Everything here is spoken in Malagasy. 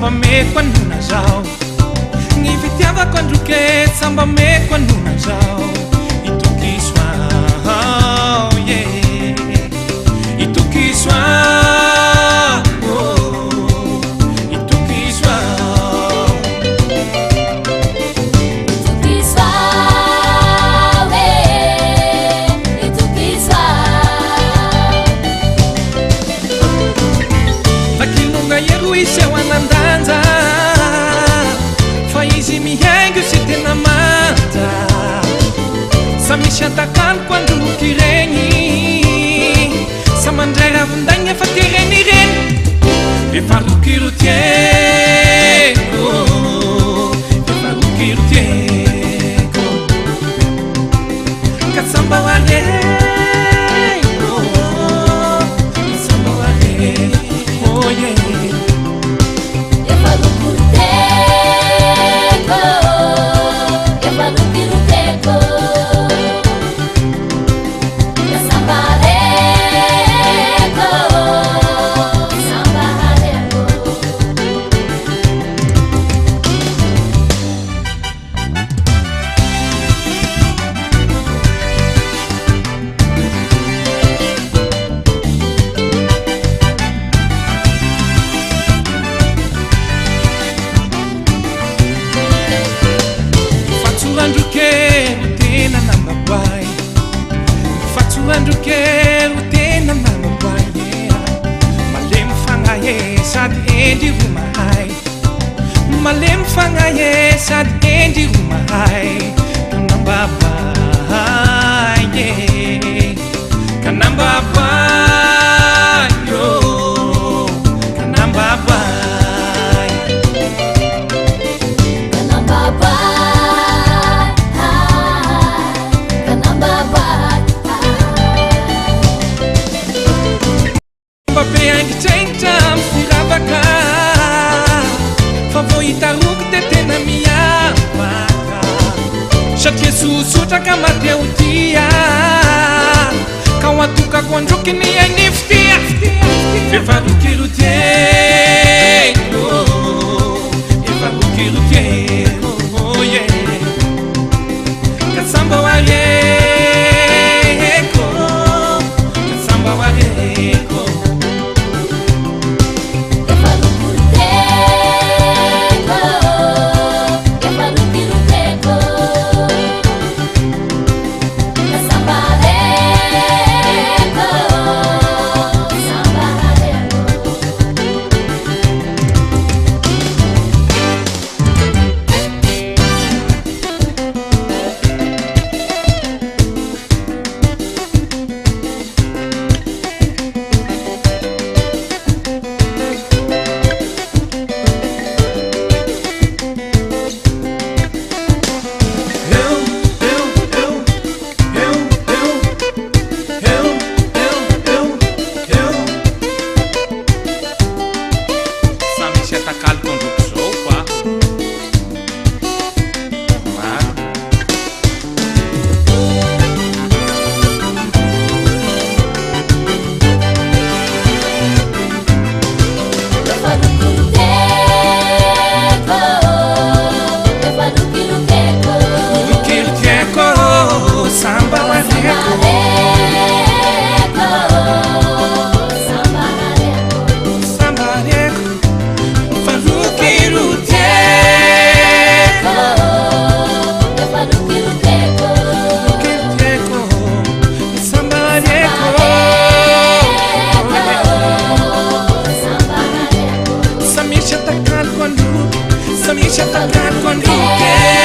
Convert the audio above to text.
samba meko anona zao ny fitiavako androke samba meko anona zao itokiso ao itokiso iseo anandanja fa izy mihaingo sy tena manta sa misy atakaniko androky regny sa mandray ravindagny fa tireny reny efa rokirotieko efa rokirotieko ka samba wareko samba wareko oh yeah. Andro quero tena namabai malem fangaye sad endi rumai malem fangaye sad endi rumai kanamba bai kanamba bai yo kanamba bai kanamba bai kanamba bai Pape aingi tengtam firavaka fa voitaroky de tena miavaka satria sosotraka mateo tia ka ho atokako androky ny aigny fitia efa rokirotieko efa rokirotieko oh yeah ka samba wareko ka samba wareko Samisha takan kondu, samisha takan kondu.